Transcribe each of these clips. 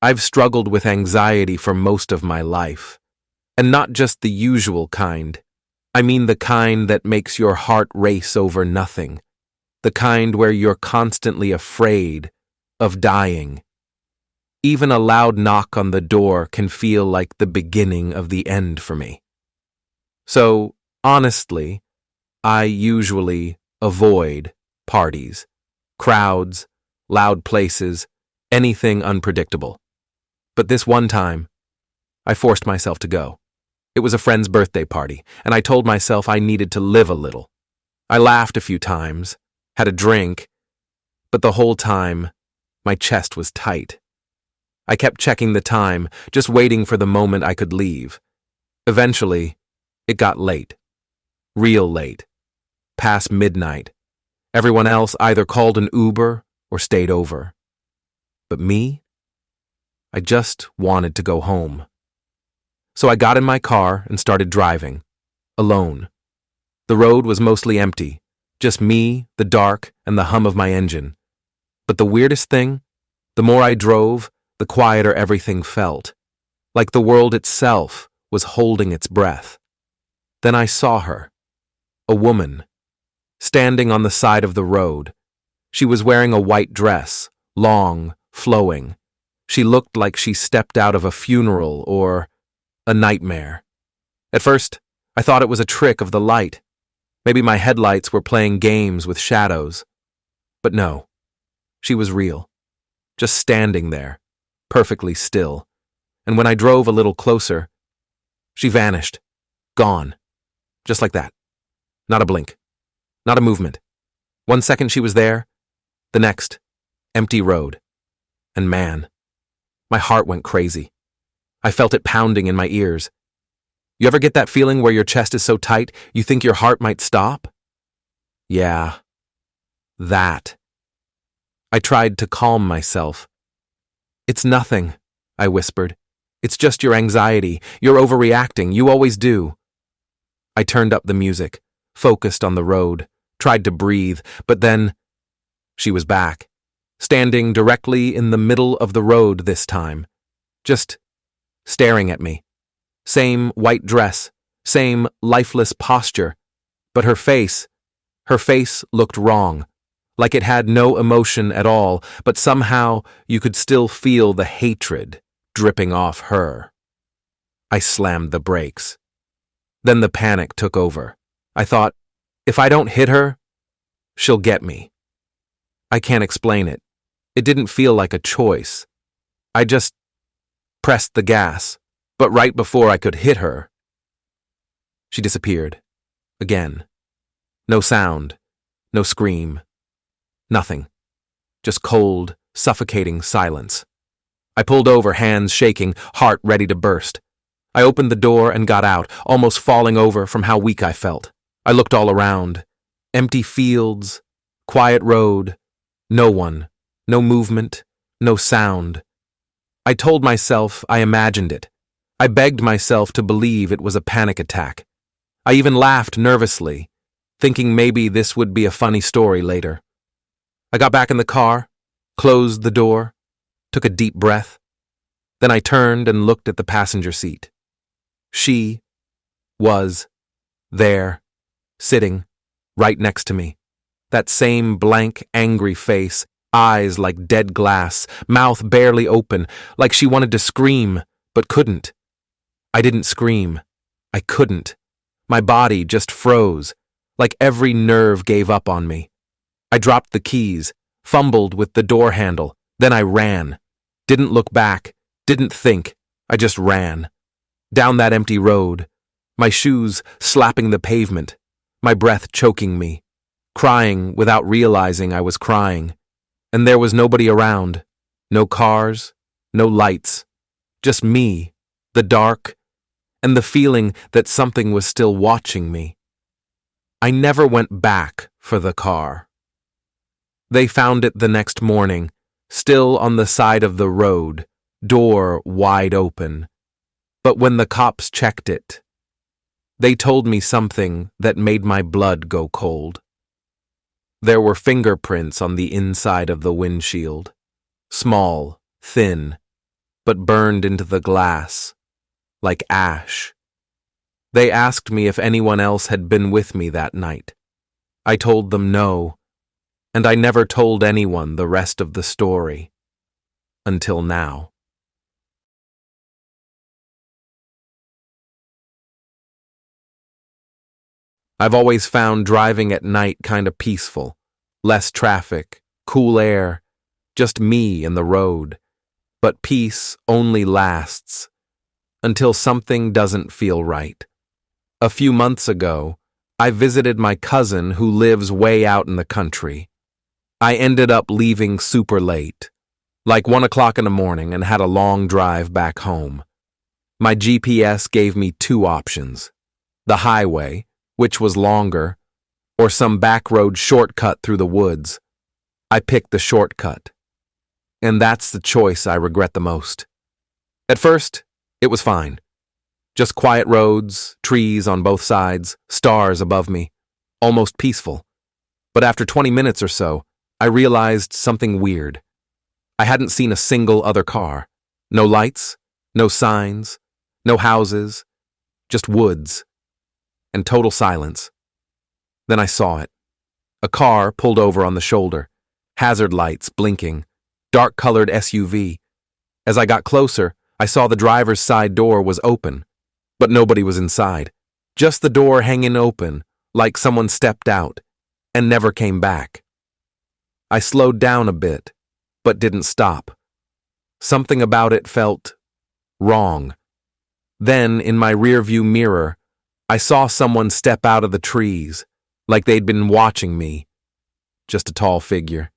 I've struggled with anxiety for most of my life. And not just the usual kind. I mean the kind that makes your heart race over nothing. The kind where you're constantly afraid of dying. Even a loud knock on the door can feel like the beginning of the end for me. So, honestly, I usually avoid parties, crowds, loud places, anything unpredictable. But this one time, I forced myself to go. It was a friend's birthday party, and I told myself I needed to live a little. I laughed a few times, had a drink, but the whole time, my chest was tight. I kept checking the time, just waiting for the moment I could leave. Eventually, it got late. Real late. Past midnight. Everyone else either called an Uber or stayed over. But me? I just wanted to go home. So I got in my car and started driving. Alone. The road was mostly empty. Just me, the dark, and the hum of my engine. But the weirdest thing? The more I drove, the quieter everything felt. Like the world itself was holding its breath. Then I saw her. A woman. Standing on the side of the road. She was wearing a white dress, long, flowing. She looked like she stepped out of a funeral or a nightmare. At first, I thought it was a trick of the light. Maybe my headlights were playing games with shadows. But no, she was real. Just standing there, perfectly still. And when I drove a little closer, she vanished. Gone. Just like that. Not a blink. Not a movement. 1 second she was there, the next, empty road. And man, my heart went crazy. I felt it pounding in my ears. You ever get that feeling where your chest is so tight you think your heart might stop? Yeah, that. I tried to calm myself. It's nothing, I whispered. It's just your anxiety. You're overreacting. You always do. I turned up the music, focused on the road, tried to breathe, but then she was back, standing directly in the middle of the road this time, just staring at me. Same white dress, same lifeless posture, but her face looked wrong, like it had no emotion at all, but somehow you could still feel the hatred dripping off her. I slammed the brakes. Then the panic took over. I thought, if I don't hit her, she'll get me. I can't explain it. It didn't feel like a choice. I just pressed the gas, but right before I could hit her, she disappeared. Again. No sound, no scream, nothing. Just cold, suffocating silence. I pulled over, hands shaking, heart ready to burst. I opened the door and got out, almost falling over from how weak I felt. I looked all around. Empty fields, quiet road, no one, no movement, no sound. I told myself I imagined it. I begged myself to believe it was a panic attack. I even laughed nervously, thinking maybe this would be a funny story later. I got back in the car, closed the door, took a deep breath. Then I turned and looked at the passenger seat. She was there, sitting right next to me. That same blank, angry face, eyes like dead glass, mouth barely open, like she wanted to scream, but couldn't. I didn't scream. I couldn't. My body just froze, like every nerve gave up on me. I dropped the keys, fumbled with the door handle, then I ran. Didn't look back, didn't think, I just ran. Down that empty road, my shoes slapping the pavement, my breath choking me, crying without realizing I was crying. And there was nobody around, no cars, no lights, just me, the dark, and the feeling that something was still watching me. I never went back for the car. They found it the next morning, still on the side of the road, door wide open. But when the cops checked it, they told me something that made my blood go cold. There were fingerprints on the inside of the windshield. Small, thin, but burned into the glass, like ash. They asked me if anyone else had been with me that night. I told them no, and I never told anyone the rest of the story. Until now. I've always found driving at night kind of peaceful. Less traffic, cool air, just me and the road. But peace only lasts until something doesn't feel right. A few months ago, I visited my cousin who lives way out in the country. I ended up leaving super late, like 1 o'clock in the morning, and had a long drive back home. My GPS gave me 2 options: the highway, which was longer, or some back road shortcut through the woods. I picked the shortcut. And that's the choice I regret the most. At first, it was fine. Just quiet roads, trees on both sides, stars above me, almost peaceful. But after 20 minutes or so, I realized something weird. I hadn't seen a single other car. No lights, no signs, no houses, just woods. And total silence. Then I saw it. A car pulled over on the shoulder, hazard lights blinking, dark-colored SUV. As I got closer, I saw the driver's side door was open, but nobody was inside. Just the door hanging open, like someone stepped out and never came back. I slowed down a bit, but didn't stop. Something about it felt wrong. Then, in my rearview mirror, I saw someone step out of the trees, like they'd been watching me. Just a tall figure.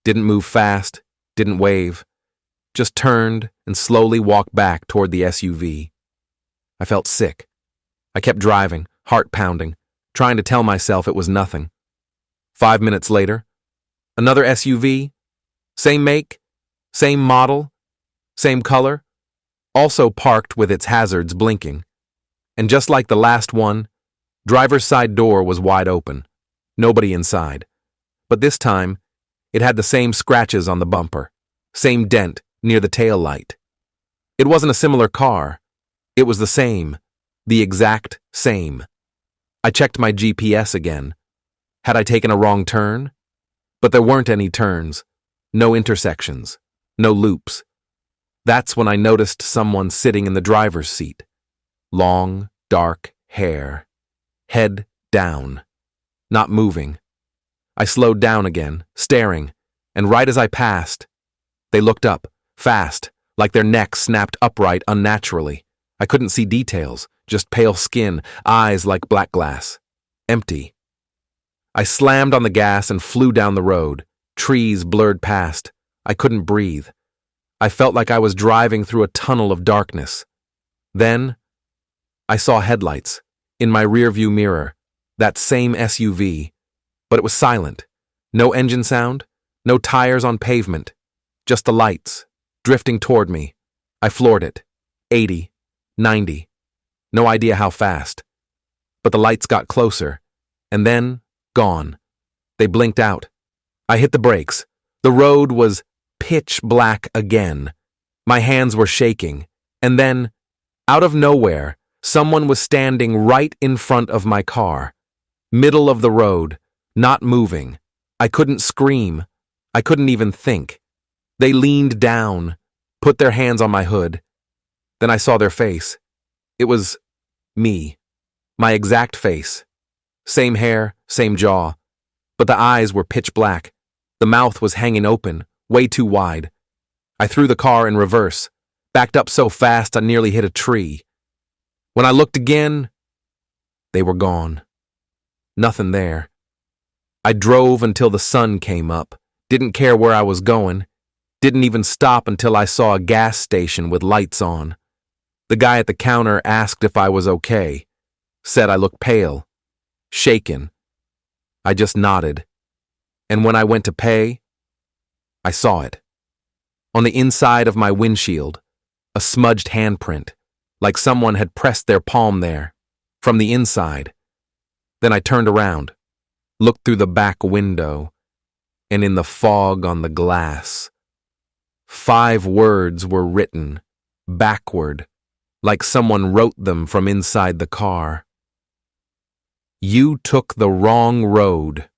Didn't move fast, didn't wave, just turned and slowly walked back toward the SUV. I felt sick. I kept driving, heart pounding, trying to tell myself it was nothing. 5 minutes later, another SUV, same make, same model, same color, also parked with its hazards blinking. And just like the last one, driver's side door was wide open. Nobody inside. But this time, it had the same scratches on the bumper, same dent near the tail light. It wasn't a similar car. It was the same, the exact same. I checked my GPS again. Had I taken a wrong turn? But there weren't any turns, no intersections, no loops. That's when I noticed someone sitting in the driver's seat. Long, dark hair. Head down. Not moving. I slowed down again, staring, and right as I passed, they looked up, fast, like their necks snapped upright unnaturally. I couldn't see details, just pale skin, eyes like black glass. Empty. I slammed on the gas and flew down the road. Trees blurred past. I couldn't breathe. I felt like I was driving through a tunnel of darkness. Then, I saw headlights in my rearview mirror, that same SUV, but it was silent. No engine sound, no tires on pavement, just the lights, drifting toward me. I floored it. 80, 90. No idea how fast. But the lights got closer, and then, gone. They blinked out. I hit the brakes. The road was pitch black again. My hands were shaking, and then, out of nowhere, someone was standing right in front of my car. Middle of the road, not moving. I couldn't scream. I couldn't even think. They leaned down, put their hands on my hood. Then I saw their face. It was me. My exact face. Same hair, same jaw. But the eyes were pitch black. The mouth was hanging open, way too wide. I threw the car in reverse, backed up so fast I nearly hit a tree. When I looked again, they were gone. Nothing there. I drove until the sun came up, didn't care where I was going, didn't even stop until I saw a gas station with lights on. The guy at the counter asked if I was okay, said I looked pale, shaken. I just nodded. And when I went to pay, I saw it. On the inside of my windshield, a smudged handprint, like someone had pressed their palm there, from the inside. Then I turned around, looked through the back window, and in the fog on the glass, 5 words were written, backward, like someone wrote them from inside the car. You took the wrong road.